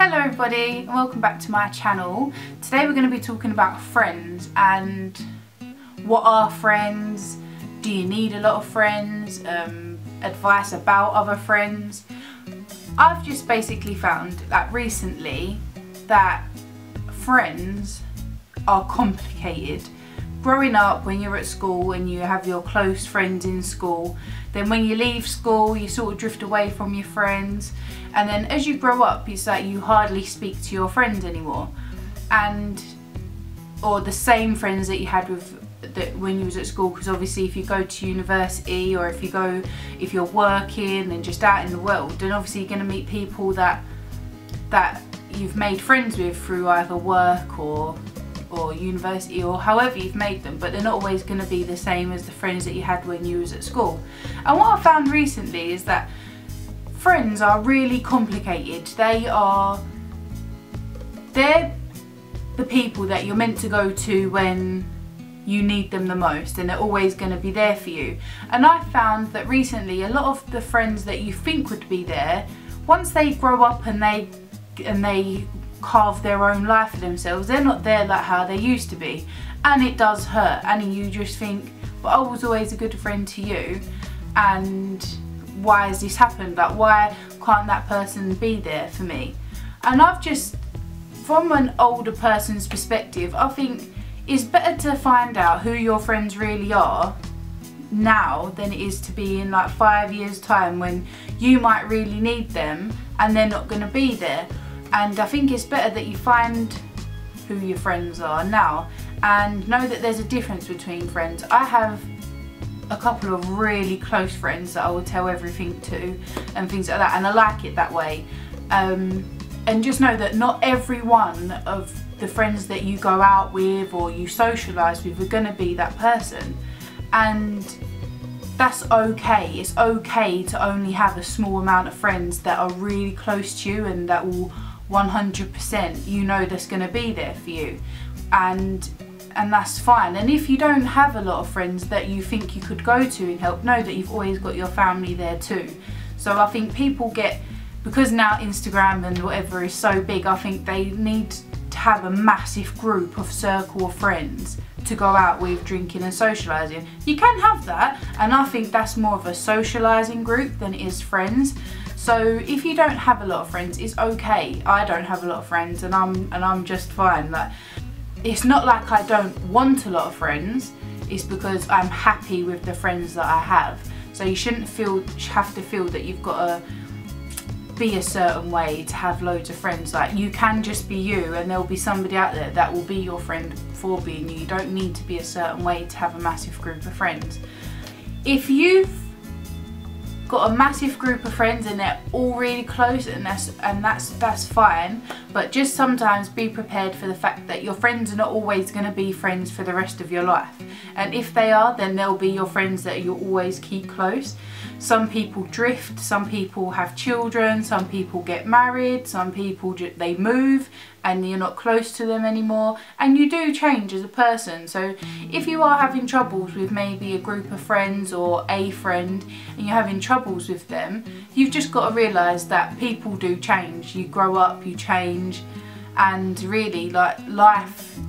Hello everybody and welcome back to my channel. Today we're going to be talking about friends and what are friends, do you need a lot of friends, advice about other friends. I've just basically found that recently that friends are complicated. Growing up, when you're at school and you have your close friends in school, then when you leave school you sort of drift away from your friends, and then as you grow up it's like you hardly speak to your friends anymore, or the same friends that you had when you was at school, because obviously if you go to university or if you're working and just out in the world, then obviously you're going to meet people that you've made friends with through either work or university or however you've made them, but they're not always going to be the same as the friends that you had when you was at school. And what I found recently is that friends are really complicated. They're the people that you're meant to go to when you need them the most, and they're always going to be there for you. And I found that recently a lot of the friends that you think would be there, once they grow up and they carve their own life for themselves, they're not there like how they used to be, and it does hurt. And you just think, but I was always a good friend to you, and why has this happened? Like, why can't that person be there for me? And I've just, from an older person's perspective, I think it's better to find out who your friends really are now than it is to be in like 5 years time when you might really need them and they're not going to be there. And I think it's better that you find who your friends are now and know that there's a difference between friends. I have a couple of really close friends that I will tell everything to and things like that, and I like it that way. And just know that not every one of the friends that you go out with or you socialise with are going to be that person, and that's okay. It's okay to only have a small amount of friends that are really close to you and that will 100% you know that's going to be there for you, and that's fine. And if you don't have a lot of friends that you think you could go to and help, know that you've always got your family there too. So I think people get, because now Instagram and whatever is so big, I think they need to have a massive group of circle of friends to go out with, drinking and socialising. You can have that, and I think that's more of a socialising group than it is friends. So if you don't have a lot of friends, it's okay. I don't have a lot of friends, and I'm just fine. Like, it's not like I don't want a lot of friends, it's because I'm happy with the friends that I have. So you shouldn't have to feel that you've got to be a certain way to have loads of friends. Like, you can just be you, and there'll be somebody out there that will be your friend for being you. You don't need to be a certain way to have a massive group of friends. If you've got a massive group of friends and they're all really close, and that's fine, but just sometimes be prepared for the fact that your friends are not always going to be friends for the rest of your life, and if they are, then they'll be your friends that you'll always keep close. Some people drift, some people have children, some people get married, some people they move and you're not close to them anymore, and you do change as a person. So if you are having troubles with maybe a group of friends or a friend and you're having troubles with them, you've just got to realise that people do change. You grow up, you change, and really, like, life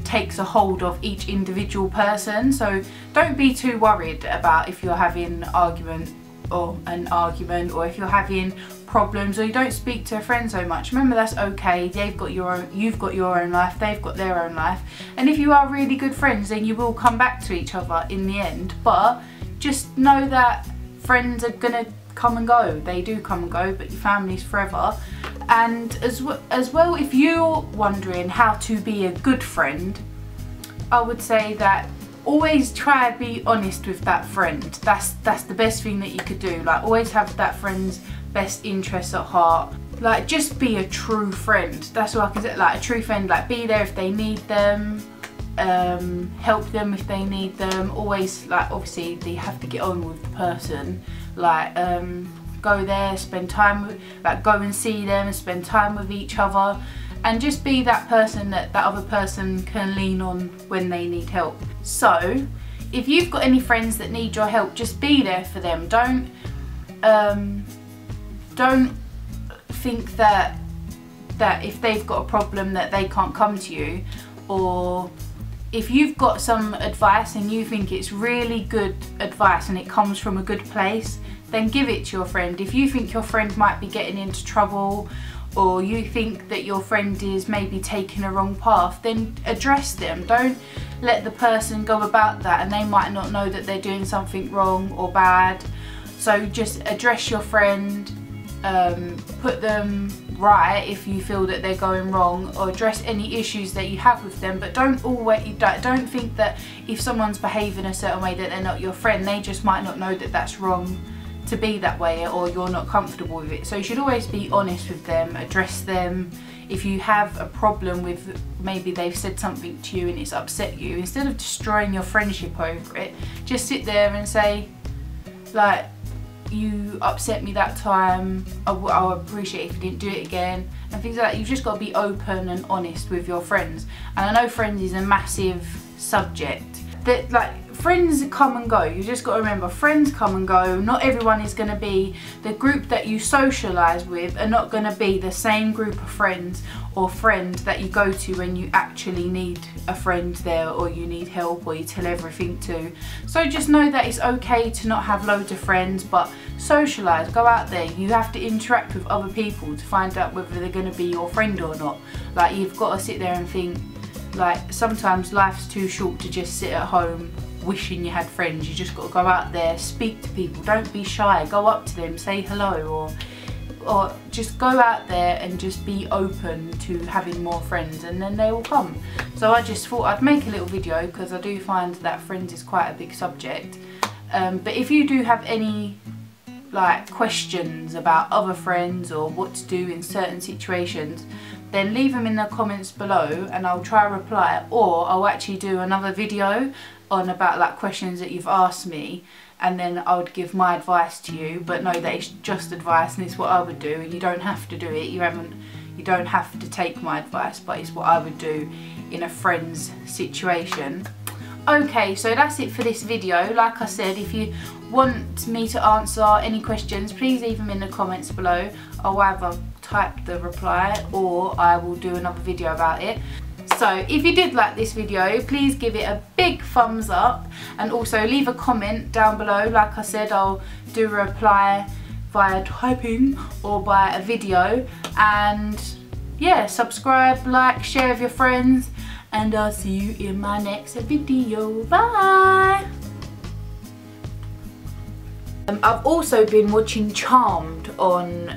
takes a hold of each individual person. So don't be too worried about if you're having an argument or if you're having problems or you don't speak to a friend so much. Remember, that's okay. You've got your own life, they've got their own life, and if you are really good friends, then you will come back to each other in the end. But just know that friends are gonna come and go. They do come and go, but your family's forever. And as well, if you're wondering how to be a good friend, I would say that always try to be honest with that friend. That's the best thing that you could do. Like, always have that friend's best interests at heart. Like, just be a true friend. That's what I can say. Like, a true friend, like, be there if they need them, help them if they need them. Always, like, obviously they have to get on with the person. Like, go there, spend time with, like, go and see them and spend time with each other, and just be that person that other person can lean on when they need help. So if you've got any friends that need your help, just be there for them. Don't think that that if they've got a problem that they can't come to you, or if you've got some advice and you think it's really good advice and it comes from a good place, then give it to your friend. If you think your friend might be getting into trouble, or you think that your friend is maybe taking a wrong path, then address them. Don't let the person go about that, and they might not know that they're doing something wrong or bad. So just address your friend, put them right if you feel that they're going wrong, or address any issues that you have with them. But don't think that if someone's behaving a certain way that they're not your friend. They just might not know that that's wrong to be that way, or you're not comfortable with it. So you should always be honest with them, address them. If you have a problem with, maybe they've said something to you and it's upset you, instead of destroying your friendship over it, just sit there and say, like, you upset me that time, I'll appreciate if you didn't do it again, and things like that. You've just got to be open and honest with your friends. And I know friends is a massive subject, that like, friends come and go. You just got to remember, friends come and go. Not everyone is going to be, the group that you socialise with are not going to be the same group of friends or friend that you go to when you actually need a friend there, or you need help, or you tell everything to. So just know that it's okay to not have loads of friends, but socialise, go out there. You have to interact with other people to find out whether they're going to be your friend or not. Like, you've got to sit there and think, like, sometimes life's too short to just sit at home wishing you had friends. You just got to go out there, speak to people, don't be shy, go up to them, say hello, or just go out there and just be open to having more friends, and then they will come. So I just thought I'd make a little video, because I do find that friends is quite a big subject. But if you do have any like questions about other friends or what to do in certain situations, then leave them in the comments below and I'll try to reply, or I'll actually do another video on about like questions that you've asked me, and then I would give my advice to you. But know that it's just advice and it's what I would do, and you don't have to do it. You don't have to take my advice, but it's what I would do in a friend's situation. Okay, so that's it for this video. Like I said, if you want me to answer any questions, please leave them in the comments below. I'll either type the reply or I will do another video about it. So if you did like this video, please give it a big thumbs up, and also leave a comment down below. Like I said, I'll do a reply via typing or by a video. And yeah, subscribe, like, share with your friends, and I'll see you in my next video. Bye! I've also been watching Charmed on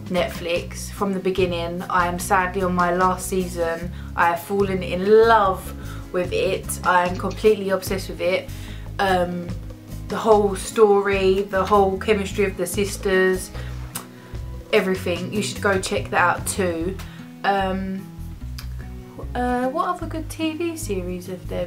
Netflix from the beginning. I am sadly on my last season. I have fallen in love with it. I am completely obsessed with it. The whole story, the whole chemistry of the sisters, everything. You should go check that out too. What other good TV series have there been?